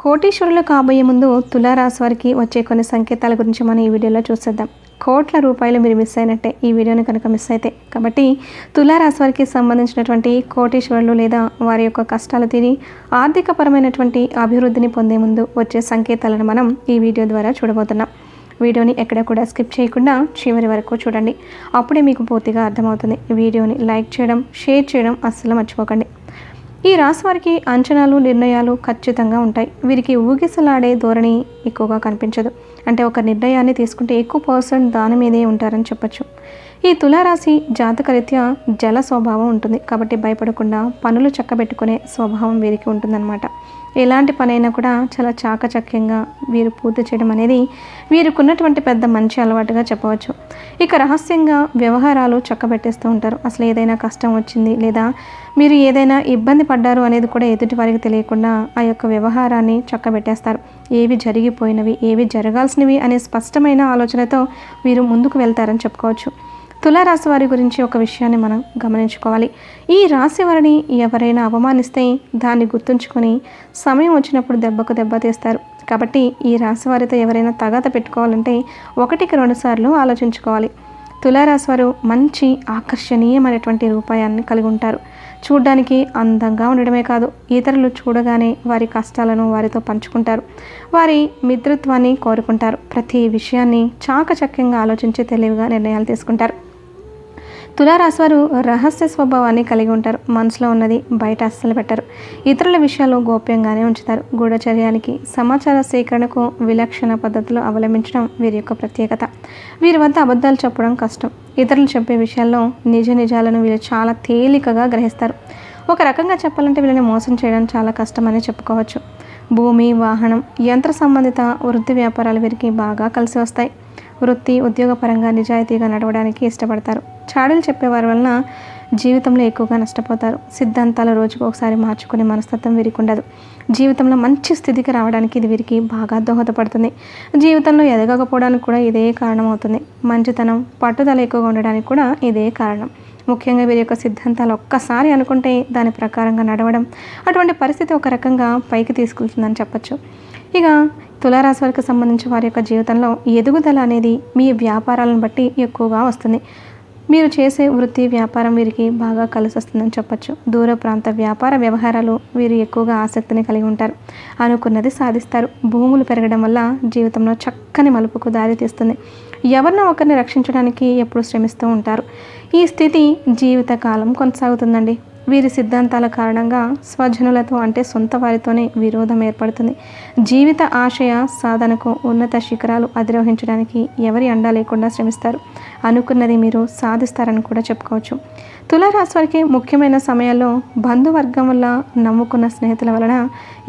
కోటీశ్వరులు కాబోయే ముందు తులారాశి వారికి వచ్చే కొన్ని సంకేతాల గురించి మనం ఈ వీడియోలో చూసేద్దాం. కోట్ల రూపాయలు మీరు మిస్ అయినట్టే ఈ వీడియోని కనుక మిస్ అయితే. కాబట్టి తులారాశి వారికి సంబంధించినటువంటి కోటీశ్వరులు లేదా వారి యొక్క కష్టాలు తీరి ఆర్థికపరమైనటువంటి అభివృద్ధిని పొందే ముందు వచ్చే సంకేతాలను మనం ఈ వీడియో ద్వారా చూడబోతున్నాం. వీడియోని ఎక్కడ కూడా స్కిప్ చేయకుండా చివరి వరకు చూడండి. అప్పుడే మీకు పూర్తిగా అర్థమవుతుంది. వీడియోని లైక్ చేయడం, షేర్ చేయడం అస్సలు మర్చిపోకండి. ఈ రాశి వారికి అంచనాలు, నిర్ణయాలు ఖచ్చితంగా ఉంటాయి. వీరికి ఊగిసలాడే ధోరణి ఎక్కువగా కనిపించదు. అంటే ఒక నిర్ణయాన్ని తీసుకుంటే ఎక్కువ పర్సెంట్ దాని మీదే ఉంటారని చెప్పచ్చు. ఈ తులారాశి జాతకరీత్యా జల స్వభావం ఉంటుంది. కాబట్టి భయపడకుండా పనులు చక్కబెట్టుకునే స్వభావం వీరికి ఉంటుందన్నమాట. ఎలాంటి పనైనా కూడా చాలా చాకచక్యంగా వీరు పూర్తి చేయడం అనేది వీరికున్నటువంటి పెద్ద మంచి అలవాటుగా చెప్పవచ్చు. ఇక రహస్యంగా వ్యవహారాలు చక్కబెట్టేస్తూ ఉంటారు. అసలు ఏదైనా కష్టం వచ్చింది లేదా మీరు ఏదైనా ఇబ్బంది పడ్డారు అనేది కూడా ఎదుటి వారికి తెలియకుండా ఆ యొక్క వ్యవహారాన్ని చక్కబెట్టేస్తారు. ఏవి జరిగిపోయినవి, ఏవి జరగాల్సినవి అనే స్పష్టమైన ఆలోచనతో వీరు ముందుకు వెళ్తారని చెప్పుకోవచ్చు. తులారాశి వారి గురించి ఒక విషయాన్ని మనం గమనించుకోవాలి. ఈ రాశి వారిని ఎవరైనా అవమానిస్తే దాన్ని గుర్తుంచుకొని సమయం వచ్చినప్పుడు దెబ్బకు దెబ్బ తీస్తారు. కాబట్టి ఈ రాశి వారితో ఎవరైనా తగాద పెట్టుకోవాలంటే 1-2 సార్లు ఆలోచించుకోవాలి. తులారాశి వారు మంచి ఆకర్షణీయమైనటువంటి రూపాయాన్ని కలిగి ఉంటారు. చూడ్డానికి అందంగా ఉండడమే కాదు, ఇతరులు చూడగానే వారి కష్టాలను వారితో పంచుకుంటారు. వారి మిత్రత్వాన్ని కోరుకుంటారు. ప్రతి విషయాన్ని చాకచక్యంగా ఆలోచించి తెలివిగా నిర్ణయాలు తీసుకుంటారు. తులారాశి వారు రహస్య స్వభావాన్ని కలిగి ఉంటారు. మనసులో ఉన్నది బయట అస్సలు పెట్టరు. ఇతరుల విషయాలు గోప్యంగానే ఉంచుతారు. గూఢచర్యానికి, సమాచార సేకరణకు విలక్షణ పద్ధతులు అవలంబించడం వీరి యొక్క ప్రత్యేకత. వీరి వద్ద అబద్ధాలు చెప్పడం కష్టం. ఇతరులు చెప్పే విషయాల్లో నిజాలను వీరు చాలా తేలికగా గ్రహిస్తారు. ఒక రకంగా చెప్పాలంటే వీళ్ళని మోసం చేయడం చాలా కష్టమని చెప్పుకోవచ్చు. భూమి, వాహనం, యంత్ర సంబంధిత వృత్తి వ్యాపారాలు వీరికి బాగా కలిసి వస్తాయి. వృత్తి, ఉద్యోగపరంగా నిజాయితీగా నడవడానికి ఇష్టపడతారు. చాడీలు చెప్పేవారి వలన జీవితంలో ఎక్కువగా నష్టపోతారు. సిద్ధాంతాలు రోజుకు ఒకసారి మార్చుకునే మనస్తత్వం వీరికి ఉండదు. జీవితంలో మంచి స్థితికి రావడానికి ఇది వీరికి బాగా దోహదపడుతుంది. జీవితంలో ఎదగకపోవడానికి కూడా ఇదే కారణం అవుతుంది. మంచితనం, పట్టుదల ఎక్కువగా ఉండడానికి కూడా ఇదే కారణం. ముఖ్యంగా వీరి యొక్క సిద్ధాంతాలు ఒక్కసారి అనుకుంటే దాని ప్రకారంగా నడవడం, అటువంటి పరిస్థితి ఒక రకంగా పైకి తీసుకెళ్తుందని చెప్పచ్చు. ఇక తులారాశి వారికి సంబంధించి వారి యొక్క జీవితంలో ఎదుగుదల అనేది మీ వ్యాపారాలను బట్టి ఎక్కువగా వస్తుంది. మీరు చేసే వృత్తి, వ్యాపారం వీరికి బాగా కలిసి వస్తుందని చెప్పచ్చు. దూర ప్రాంత వ్యాపార వ్యవహారాలు వీరు ఎక్కువగా ఆసక్తిని కలిగి ఉంటారు. అనుకున్నది సాధిస్తారు. భూములు పెరగడం వల్ల జీవితంలో చక్కని మలుపుకు దారి తీస్తుంది. ఎవరినో ఒకరిని రక్షించడానికి ఎప్పుడు శ్రమిస్తూ ఉంటారు. ఈ స్థితి జీవితకాలం కొనసాగుతుందండి. వీరి సిద్ధాంతాల కారణంగా స్వజనులతో అంటే సొంత వారితోనే విరోధం ఏర్పడుతుంది. జీవిత ఆశయ సాధనకు, ఉన్నత శిఖరాలు అధిరోహించడానికి ఎవరి అండా లేకుండా శ్రమిస్తారు. అనుకున్నది మీరు సాధిస్తారని కూడా చెప్పుకోవచ్చు. తులారాశి వారికి ముఖ్యమైన సమయాల్లో బంధువర్గం వల్ల, నమ్ముకున్న స్నేహితుల వలన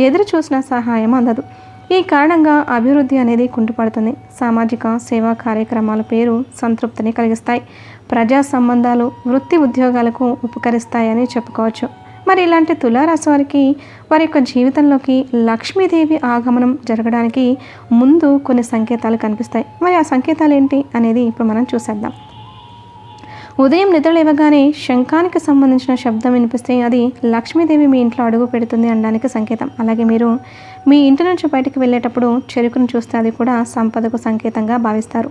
ఎదురు చూసిన సహాయం అందదు. ఈ కారణంగా అభివృద్ధి అనేది కుంటుపడుతుంది. సామాజిక సేవా కార్యక్రమాల పేరు సంతృప్తిని కలిగిస్తాయి. ప్రజా సంబంధాలు, వృత్తి ఉద్యోగాలకు ఉపకరిస్తాయని చెప్పుకోవచ్చు. మరి ఇలాంటి తులారాశి వారికి వారి యొక్క జీవితంలోకి లక్ష్మీదేవి ఆగమనం జరగడానికి ముందు కొన్ని సంకేతాలు కనిపిస్తాయి. మరి ఆ సంకేతాలు ఏంటి అనేది ఇప్పుడు మనం చూసేద్దాం. ఉదయం నిద్రలేవగానే శంఖానికి సంబంధించిన శబ్దం వినిపిస్తే అది లక్ష్మీదేవి మీ ఇంట్లో అడుగు పెడుతుంది అనడానికి సంకేతం. అలాగే మీరు మీ ఇంటి నుంచి బయటికి వెళ్ళేటప్పుడు చెరుకును చూస్తే అది కూడా సంపదకు సంకేతంగా భావిస్తారు.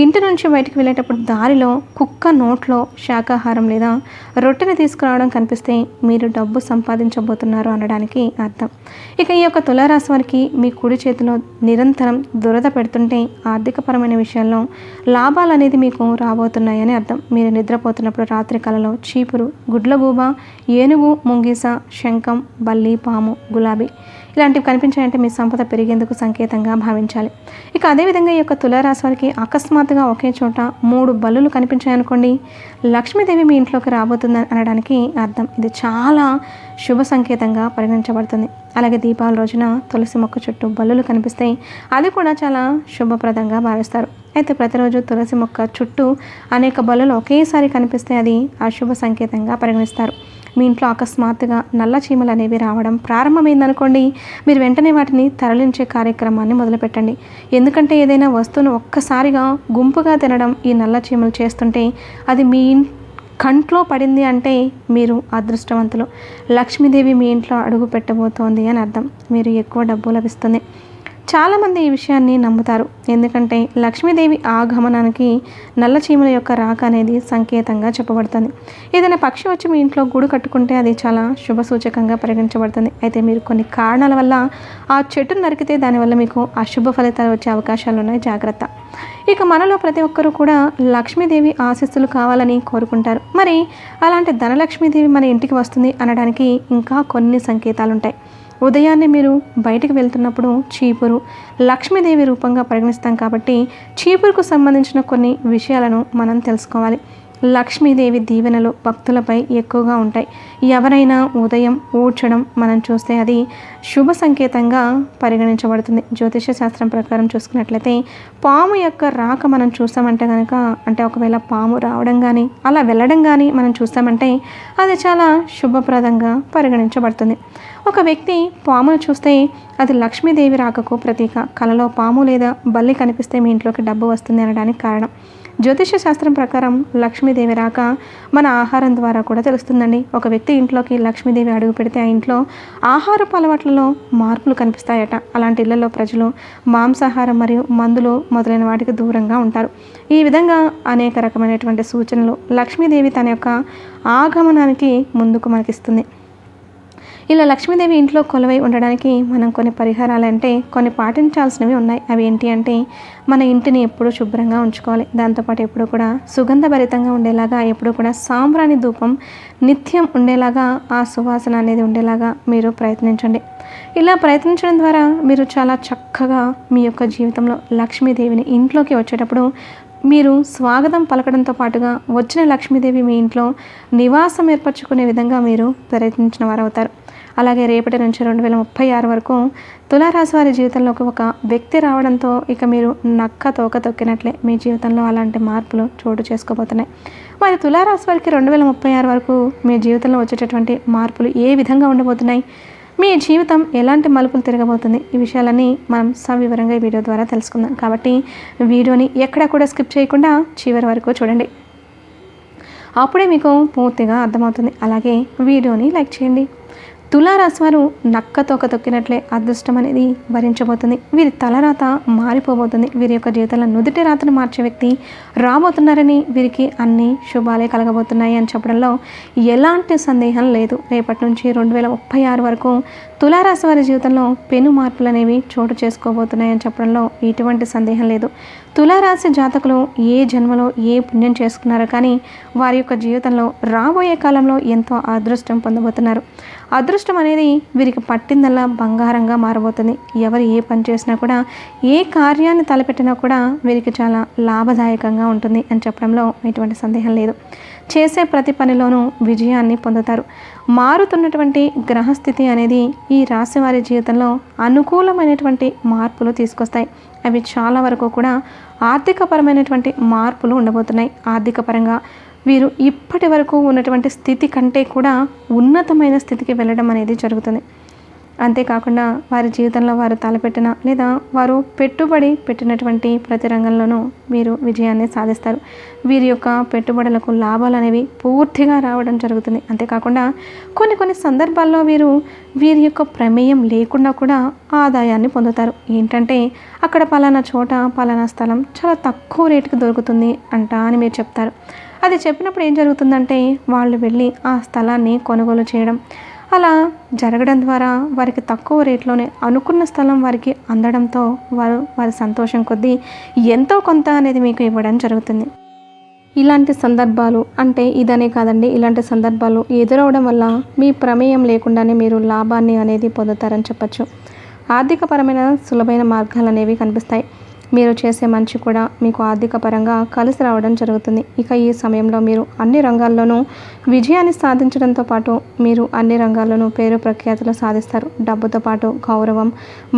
ఇంటి నుంచి బయటికి వెళ్ళేటప్పుడు దారిలో కుక్క నోట్లో శాకాహారం లేదా రొట్టెని తీసుకురావడం కనిపిస్తే మీరు డబ్బు సంపాదించబోతున్నారు అనడానికి అర్థం. ఇక ఈ యొక్క తులారాశి వారికి మీ కుడి చేతిలో నిరంతరం దురద పెడుతుంటే ఆర్థికపరమైన విషయాల్లో లాభాలు అనేది మీకు రాబోతున్నాయని అర్థం. మీరు నిద్రపోతున్నప్పుడు రాత్రి కలలో చీపురు, గుడ్లగూబ, ఏనుగు, ముంగీస, శంఖం, బల్లి, పాము, గులాబీ ఇలాంటివి కనిపించాయంటే మీ సంపద పెరిగేందుకు సంకేతంగా భావించాలి. ఇక అదేవిధంగా ఈ యొక్క తులారాశి వారికి అకస్మాత్తుగా ఒకే చోట 3 బల్లులు కనిపించాయనుకోండి, లక్ష్మీదేవి మీ ఇంట్లోకి రాబోతుంది అనడానికి అర్థం. ఇది చాలా శుభ సంకేతంగా పరిగణించబడుతుంది. అలాగే దీపావళి రోజున తులసి మొక్క చుట్టూ బల్లులు కనిపిస్తాయి. అది కూడా చాలా శుభప్రదంగా భావిస్తారు. అయితే ప్రతిరోజు తులసి మొక్క చుట్టూ అనేక బల్లులు ఒకేసారి కనిపిస్తే అది అశుభ సంకేతంగా పరిగణిస్తారు. మీ ఇంట్లో అకస్మాత్తుగా నల్ల చీమలు అనేవి రావడం ప్రారంభమైందనుకోండి, మీరు వెంటనే వాటిని తరలించే కార్యక్రమాన్ని మొదలుపెట్టండి. ఎందుకంటే ఏదైనా వస్తువును ఒక్కసారిగా గుంపుగా తినడం ఈ నల్ల చీమలు చేస్తుంటే అది మీ కంట్లో పడింది అంటే మీరు అదృష్టవంతులు. లక్ష్మీదేవి మీ ఇంట్లో అడుగు పెట్టబోతోంది అని అర్థం. మీరు ఎక్కువ డబ్బు లభిస్తుంది. చాలామంది ఈ విషయాన్ని నమ్ముతారు. ఎందుకంటే లక్ష్మీదేవి ఆగమనానికి నల్ల చీమల యొక్క రాక అనేది సంకేతంగా చెప్పబడుతుంది. ఏదైనా పక్షి వచ్చి మీ ఇంట్లో గూడు కట్టుకుంటే అది చాలా శుభ సూచకంగా పరిగణించబడుతుంది. అయితే మీరు కొన్ని కారణాల వల్ల ఆ చెట్టును నరికితే దానివల్ల మీకు అశుభ ఫలితాలు వచ్చే అవకాశాలు ఉన్నాయి. జాగ్రత్త. ఇక మనలో ప్రతి ఒక్కరూ కూడా లక్ష్మీదేవి ఆశీస్సులు కావాలని కోరుకుంటారు. మరి అలాంటి ధనలక్ష్మీదేవి మన ఇంటికి వస్తుంది అనడానికి ఇంకా కొన్ని సంకేతాలు ఉంటాయి. ఉదయాన్నే మీరు బయటికి వెళ్తున్నప్పుడు చీపురు లక్ష్మీదేవి రూపంగా పరిగణిస్తాం కాబట్టి చీపురుకు సంబంధించిన కొన్ని విషయాలను మనం తెలుసుకోవాలి. లక్ష్మీదేవి దీవెనలు భక్తులపై ఎక్కువగా ఉంటాయి. ఎవరైనా ఉదయం ఊడ్చడం మనం చూస్తే అది శుభ సంకేతంగా పరిగణించబడుతుంది. జ్యోతిష శాస్త్రం ప్రకారం చూసుకున్నట్లయితే పాము యొక్క రాక మనం చూస్తామంటే కనుక, అంటే ఒకవేళ పాము రావడం కానీ అలా వెళ్ళడం కానీ మనం చూస్తామంటే అది చాలా శుభప్రదంగా పరిగణించబడుతుంది. ఒక వ్యక్తి పామును చూస్తే అది లక్ష్మీదేవి రాకకు ప్రతీక. కలలో పాము లేదా బల్లి కనిపిస్తే మీ ఇంట్లోకి డబ్బు వస్తుంది అనడానికి కారణం. జ్యోతిష శాస్త్రం ప్రకారం లక్ష్మీదేవి రాక మన ఆహారం ద్వారా కూడా తెలుస్తుందండి. ఒక వ్యక్తి ఇంట్లోకి లక్ష్మీదేవి అడుగు పెడితే ఆ ఇంట్లో ఆహారపు అలవాట్లలో మార్పులు కనిపిస్తాయట. అలాంటి ఇళ్లలో ప్రజలు మాంసాహారం మరియు మందులు మొదలైన వాటికి దూరంగా ఉంటారు. ఈ విధంగా అనేక రకమైనటువంటి సూచనలు లక్ష్మీదేవి తన యొక్క ఆగమనానికి ముందుకు మనకిస్తుంది. ఇలా లక్ష్మీదేవి ఇంట్లో కొలువై ఉండడానికి మనం కొన్ని పరిహారాలు అంటే కొన్ని పాటించాల్సినవి ఉన్నాయి. అవి ఏంటి అంటే మన ఇంటిని ఎప్పుడూ శుభ్రంగా ఉంచుకోవాలి. దాంతోపాటు ఎప్పుడూ కూడా సుగంధభరితంగా ఉండేలాగా ఎప్పుడూ కూడా సాంబ్రాణి ధూపం నిత్యం ఉండేలాగా ఆ సువాసన అనేది ఉండేలాగా మీరు ప్రయత్నించండి. ఇలా ప్రయత్నించడం ద్వారా మీరు చాలా చక్కగా మీ యొక్క జీవితంలో లక్ష్మీదేవిని ఇంట్లోకి వచ్చేటప్పుడు మీరు స్వాగతం పలకడంతో పాటుగా వచ్చిన లక్ష్మీదేవి మీ ఇంట్లో నివాసం ఏర్పరచుకునే విధంగా మీరు ప్రయత్నించిన వారు అవుతారు. అలాగే రేపటి నుంచి 2036 వరకు తులారాశి వారి జీవితంలోకి ఒక వ్యక్తి రావడంతో ఇక మీరు నక్క తోక తొక్కినట్లే మీ జీవితంలో అలాంటి మార్పులు చోటు చేసుకోబోతున్నాయి. మరి తులారాశి వారికి 2036 వరకు మీ జీవితంలో వచ్చేటటువంటి మార్పులు ఏ విధంగా ఉండబోతున్నాయి, మీ జీవితం ఎలాంటి మలుపులు తిరగబోతుంది, ఈ విషయాలన్నీ మనం సవివరంగా ఈ వీడియో ద్వారా తెలుసుకుందాం. కాబట్టి వీడియోని ఎక్కడా కూడా స్కిప్ చేయకుండా చివరి వరకు చూడండి. అప్పుడే మీకు పూర్తిగా అర్థమవుతుంది. అలాగే వీడియోని లైక్ చేయండి. తులారాశి వారు నక్క తోక తొక్కినట్లే అదృష్టం అనేది వరించబోతుంది. వీరి తలరాత మారిపోబోతుంది. వీరి యొక్క జీవితంలో నుదుటి రాతను మార్చే వ్యక్తి రాబోతున్నారని, వీరికి అన్ని శుభాలే కలగబోతున్నాయి అని చెప్పడంలో ఎలాంటి సందేహం లేదు. రేపటి నుంచి 2036 వరకు తులారాశి వారి జీవితంలో పెను మార్పులు అనేవి చోటు చేసుకోబోతున్నాయి అని చెప్పడంలో ఎటువంటి సందేహం లేదు. తులారాశి జాతకులు ఏ జన్మలో ఏ పుణ్యం చేసుకున్నారో కానీ వారి యొక్క జీవితంలో రాబోయే కాలంలో ఎంతో అదృష్టం పొందబోతున్నారు. అదృష్టం అనేది వీరికి పట్టిందల్లా బంగారంగా మారబోతుంది. ఎవరు ఏ పని చేసినా కూడా, ఏ కార్యాన్ని తలపెట్టినా కూడా వీరికి చాలా లాభదాయకంగా ఉంటుంది అని చెప్పడంలో ఎటువంటి సందేహం లేదు. చేసే ప్రతి పనిలోనూ విజయాన్ని పొందుతారు. మారుతున్నటువంటి గ్రహస్థితి అనేది ఈ రాశి వారి జీవితంలో అనుకూలమైనటువంటి మార్పులు తీసుకొస్తాయి. అవి చాలా వరకు కూడా ఆర్థికపరమైనటువంటి మార్పులు ఉండబోతున్నాయి. ఆర్థిక పరంగా వీరు ఇప్పటి వరకు ఉన్నటువంటి స్థితి కంటే కూడా ఉన్నతమైన స్థితికి వెళ్ళడం అనేది జరుగుతుంది. అంతేకాకుండా వారి జీవితంలో వారు తలపెట్టిన లేదా వారు పెట్టుబడి పెట్టినటువంటి ప్రతి రంగంలోనూ వీరు విజయాన్ని సాధిస్తారు. వీరి యొక్క పెట్టుబడులకు లాభాలు అనేవి పూర్తిగా రావడం జరుగుతుంది. అంతేకాకుండా కొన్ని సందర్భాల్లో వీరి యొక్క ప్రమేయం లేకుండా కూడా ఆదాయాన్ని పొందుతారు. ఏంటంటే అక్కడ పలానా చోట పలానా స్థలం చాలా తక్కువ రేటుకి దొరుకుతుంది అంట అని మీరు చెప్తారు. అది చెప్పినప్పుడు ఏం జరుగుతుందంటే వాళ్ళు వెళ్ళి ఆ స్థలాన్ని కొనుగోలు చేయడం, అలా జరగడం ద్వారా వారికి తక్కువ రేట్లోనే అనుకున్న స్థలం వారికి అందడంతో వారి సంతోషం కొద్దీ ఎంతో కొంత అనేది మీకు ఇవ్వడం జరుగుతుంది. ఇలాంటి సందర్భాలు అంటే ఇదనే కాదండి, ఇలాంటి సందర్భాలు ఎదురవడం వల్ల మీ ప్రమేయం లేకుండానే మీరు లాభాన్ని అనేది పొందుతారని చెప్పచ్చు. ఆర్థికపరమైన సులభమైన మార్గాలు అనేవి కనిపిస్తాయి. మీరు చేసే మంచి కూడా మీకు ఆర్థిక పరంగా కలిసి రావడం జరుగుతుంది. ఇక ఈ సమయంలో మీరు అన్ని రంగాల్లోనూ విజయాన్ని సాధించడంతో పాటు మీరు అన్ని రంగాల్లోనూ పేరు ప్రఖ్యాతులు సాధిస్తారు. డబ్బుతో పాటు గౌరవం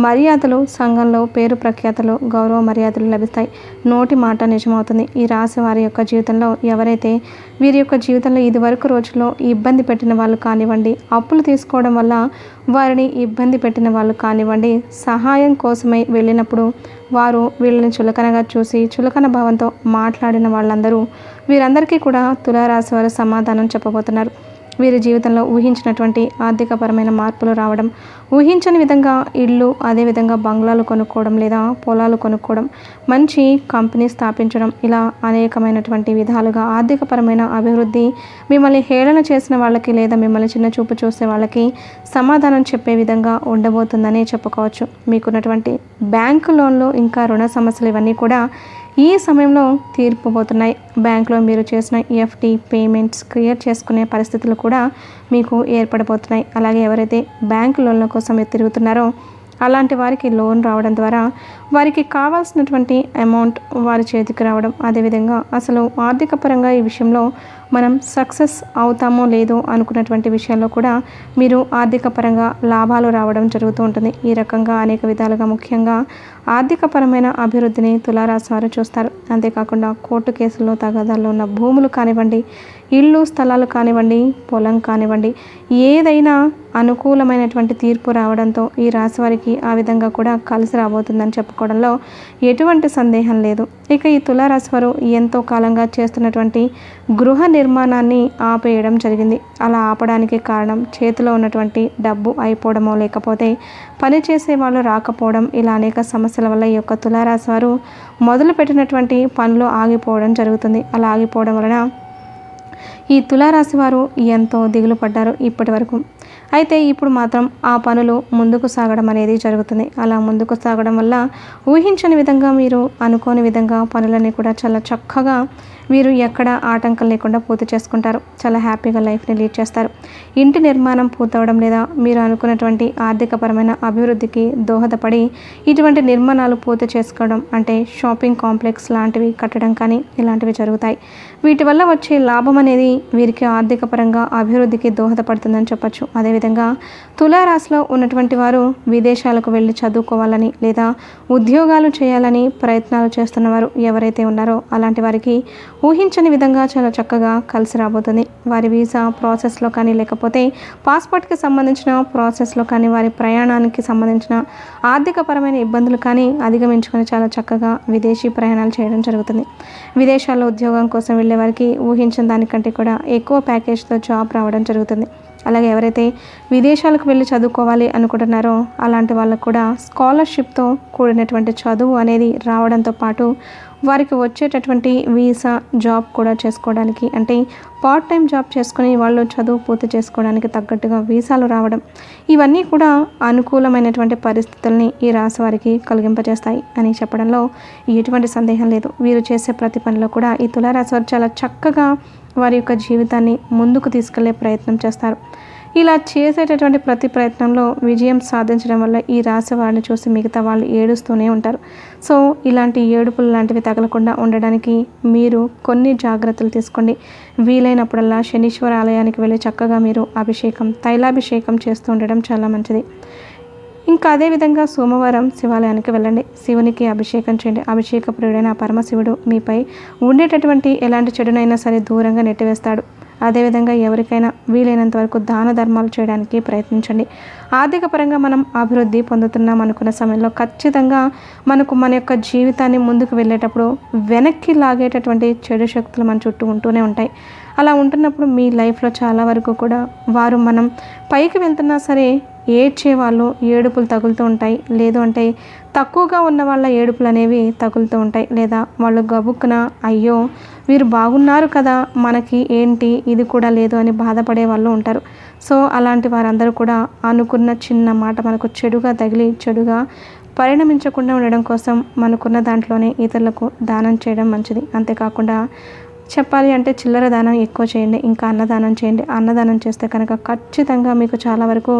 మర్యాదలు, సంఘంలో పేరు ప్రఖ్యాతులు గౌరవ మర్యాదలు లభిస్తాయి. నోటి మాట నిజమవుతుంది. ఈ రాశి వారి యొక్క జీవితంలో ఎవరైతే వీరి యొక్క జీవితంలో ఇదివరకు రోజుల్లో ఇబ్బంది పెట్టిన వాళ్ళు కానివ్వండి, అప్పులు తీసుకోవడం వల్ల వారిని ఇబ్బంది పెట్టిన వాళ్ళు కానివ్వండి, సహాయం కోసమై వెళ్ళినప్పుడు వారు వీళ్ళని చులకనగా చూసి చులకన భావంతో మాట్లాడిన వాళ్ళందరూ వీరందరికీ కూడా తులారాశి వారు సమాధానం చెప్పబోతున్నారు. వీరి జీవితంలో ఊహించినటువంటి ఆర్థికపరమైన మార్పులు రావడం, ఊహించని విధంగా ఇళ్ళు, అదేవిధంగా బంగ్లాలు కొనుక్కోవడం లేదా పొలాలు కొనుక్కోవడం, మంచి కంపెనీ స్థాపించడం, ఇలా అనేకమైనటువంటి విధాలుగా ఆర్థికపరమైన అభివృద్ధి, మిమ్మల్ని హేళన చేసిన వాళ్ళకి లేదా మిమ్మల్ని చిన్న చూపు చూసే వాళ్ళకి సమాధానం చెప్పే విధంగా ఉండబోతుందనే చెప్పుకోవచ్చు. మీకున్నటువంటి బ్యాంకు లోన్లు ఇంకా రుణ సమస్యలు ఇవన్నీ కూడా ఈ సమయంలో తీర్పుపోతున్నాయి. బ్యాంకులో మీరు చేసిన ఎఫ్డి పేమెంట్స్ క్లియర్ చేసుకునే పరిస్థితులు కూడా మీకు ఏర్పడబోతున్నాయి. అలాగే ఎవరైతే బ్యాంకు లోన్ల కోసం తిరుగుతున్నారో అలాంటి వారికి లోన్ రావడం ద్వారా వారికి కావాల్సినటువంటి అమౌంట్ వారి చేతికి రావడం, అదేవిధంగా అసలు ఆర్థిక పరంగా ఈ విషయంలో మనం సక్సెస్ అవుతామో లేదో అనుకున్నటువంటి విషయాల్లో కూడా మీరు ఆర్థిక పరంగా లాభాలు రావడం జరుగుతూ ఉంటుంది. ఈ రకంగా అనేక విధాలుగా ముఖ్యంగా ఆర్థికపరమైన అభివృద్ధిని తులారాశి వారు చూస్తారు. అంతేకాకుండా కోర్టు కేసుల్లో తగాదాల్లో ఉన్న భూములు కానివ్వండి, ఇళ్ళు స్థలాలు కానివ్వండి, పొలం కానివ్వండి, ఏదైనా అనుకూలమైనటువంటి తీర్పు రావడంతో ఈ రాశి వారికి ఆ విధంగా కూడా కలిసి రాబోతుందని చెప్పుకోవడంలో ఎటువంటి సందేహం లేదు. ఇక ఈ తులారాశి వారు ఎంతో కాలంగా చేస్తున్నటువంటి గృహ నిర్మాణాన్ని ఆపేయడం జరిగింది. అలా ఆపడానికి కారణం చేతిలో ఉన్నటువంటి డబ్బు అయిపోవడమో, లేకపోతే పని చేసే వాళ్ళు రాకపోవడం, ఇలా అనేక సమస్యల వల్ల ఈ యొక్క తులారాశి వారు మొదలుపెట్టినటువంటి పనులు ఆగిపోవడం జరుగుతుంది. అలా ఆగిపోవడం వలన ఈ తులారాశి వారు ఎంతో దిగులు పడ్డారు ఇప్పటి వరకు. అయితే ఇప్పుడు మాత్రం ఆ పనులు ముందుకు సాగడం అనేది జరుగుతుంది. అలా ముందుకు సాగడం వల్ల ఊహించని విధంగా, మీరు అనుకోని విధంగా పనులన్నీ కూడా చాలా చక్కగా వీరు ఎక్కడ ఆటంకం లేకుండా పూర్తి చేసుకుంటారు. చాలా హ్యాపీగా లైఫ్ని లీడ్ చేస్తారు. ఇంటి నిర్మాణం పూర్తవడం లేదా మీరు అనుకున్నటువంటి ఆర్థికపరమైన అభివృద్ధికి దోహదపడి ఇటువంటి నిర్మాణాలు పూర్తి చేసుకోవడం, అంటే షాపింగ్ కాంప్లెక్స్ లాంటివి కట్టడం కానీ ఇలాంటివి జరుగుతాయి. వీటి వల్ల వచ్చే లాభం అనేది వీరికి ఆర్థిక పరంగా అభివృద్ధికి దోహదపడుతుందని చెప్పచ్చు. అదేవిధంగా తులారాశిలో ఉన్నటువంటి వారు విదేశాలకు వెళ్ళి చదువుకోవాలని లేదా ఉద్యోగాలు చేయాలని ప్రయత్నాలు చేస్తున్నవారు ఎవరైతే ఉన్నారో అలాంటి వారికి ఊహించని విధంగా చాలా చక్కగా కలిసి రాబోతుంది. వారి వీసా ప్రాసెస్లో కానీ, లేకపోతే పాస్పోర్ట్కి సంబంధించిన ప్రాసెస్లో కానీ, వారి ప్రయాణానికి సంబంధించిన ఆర్థికపరమైన ఇబ్బందులు కానీ అధిగమించుకొని చాలా చక్కగా విదేశీ ప్రయాణాలు చేయడం జరుగుతుంది. విదేశాల్లో ఉద్యోగం కోసం వెళ్ళే వారికి ఊహించిన దానికంటే కూడా ఎక్కువ ప్యాకేజ్తో జాబ్ రావడం జరుగుతుంది. అలాగే ఎవరైతే విదేశాలకు వెళ్ళి చదువుకోవాలి అనుకుంటున్నారో అలాంటి వాళ్ళకు కూడా స్కాలర్షిప్తో కూడినటువంటి చదువు అనేది రావడంతో పాటు వారికి వచ్చేటటువంటి వీసా జాబ్ కూడా చేసుకోవడానికి, అంటే పార్ట్ టైం జాబ్ చేసుకుని వాళ్ళు చదువు పూర్తి చేసుకోవడానికి తగ్గట్టుగా వీసాలు రావడం, ఇవన్నీ కూడా అనుకూలమైనటువంటి పరిస్థితుల్ని ఈ రాశి వారికి కలిగింపజేస్తాయి అని చెప్పడంలో ఎటువంటి సందేహం లేదు. వీరు చేసే ప్రతి పనిలో కూడా ఈ తులారాశి వారు చాలా చక్కగా వారి యొక్క జీవితాన్ని ముందుకు తీసుకెళ్లే ప్రయత్నం చేస్తారు. ఇలా చేసేటటువంటి ప్రతి ప్రయత్నంలో విజయం సాధించడం వల్ల ఈ రాశి వారిని చూసి మిగతా వాళ్ళు ఏడుస్తూనే ఉంటారు. సో ఇలాంటి ఏడుపులు లాంటివి తగలకుండా ఉండడానికి మీరు కొన్ని జాగ్రత్తలు తీసుకోండి. వీలైనప్పుడల్లా శనీశ్వర ఆలయానికి వెళ్ళి చక్కగా మీరు తైలాభిషేకం చేస్తూ ఉండడం చాలా మంచిది. ఇంకా అదేవిధంగా సోమవారం శివాలయానికి వెళ్ళండి, శివునికి అభిషేకం చేయండి. అభిషేక ప్రియుడైన పరమశివుడు మీపై ఉండేటటువంటి ఎలాంటి చెడునైనా సరే దూరంగా నెట్టివేస్తాడు. అదేవిధంగా ఎవరికైనా వీలైనంత వరకు దాన ధర్మాలు చేయడానికి ప్రయత్నించండి. ఆర్థిక పరంగా మనం అభివృద్ధి పొందుతున్నాం అనుకున్న సమయంలో ఖచ్చితంగా మనకు మన యొక్క జీవితాన్ని ముందుకు వెళ్ళేటప్పుడు వెనక్కి లాగేటటువంటి చెడు శక్తులు మన చుట్టూ ఉంటూనే ఉంటాయి. అలా ఉంటున్నప్పుడు మీ లైఫ్లో చాలా వరకు కూడా వారు మనం పైకి వెళ్తున్నా సరే ఏడ్చే వాళ్ళు ఏడుపులు తగులుతూ ఉంటాయి. లేదు అంటే తక్కువగా ఉన్న వాళ్ళ ఏడుపులు అనేవి తగులుతూ ఉంటాయి. లేదా వాళ్ళు గబుక్కున అయ్యో వీరు బాగున్నారు కదా, మనకి ఏంటి ఇది కూడా లేదు అని బాధపడే వాళ్ళు ఉంటారు. సో అలాంటి వారందరూ కూడా అనుకున్న చిన్న మాట మనకు చెడుగా తగిలి చెడుగా పరిణమించకుండా ఉండడం కోసం మనకున్న దాంట్లోనే ఇతరులకు దానం చేయడం మంచిది. అంతేకాకుండా చెప్పాలి అంటే చిల్లర దానం ఎక్కువ చేయండి, ఇంకా అన్నదానం చేయండి. అన్నదానం చేస్తే కనుక ఖచ్చితంగా మీకు చాలా వరకు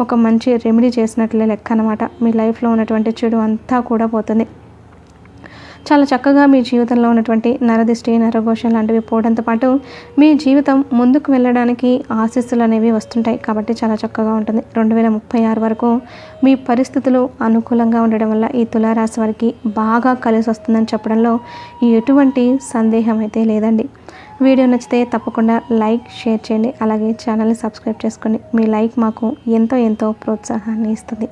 ఒక మంచి రెమెడీ చేసినట్లే లెక్క అన్నమాట. మీ లైఫ్లో ఉన్నటువంటి చెడు అంతా కూడా పోతుంది. చాలా చక్కగా మీ జీవితంలో ఉన్నటువంటి నరదిష్టి, నరఘోష లాంటివి పోవడంతో పాటు మీ జీవితం ముందుకు వెళ్ళడానికి ఆశీస్సులు అనేవి వస్తుంటాయి. కాబట్టి చాలా చక్కగా ఉంటుంది. 2036 వరకు మీ పరిస్థితులు అనుకూలంగా ఉండడం వల్ల ఈ తులారాశి వారికి బాగా కలిసి వస్తుందని చెప్పడంలో ఎటువంటి సందేహం అయితే లేదండి. వీడియో నచ్చితే తప్పకుండా లైక్ షేర్ చేయండి. అలాగే ఛానల్ని సబ్స్క్రైబ్ చేసుకోండి. మీ లైక్ మాకు ఎంతో ప్రోత్సాహాన్ని ఇస్తుంది.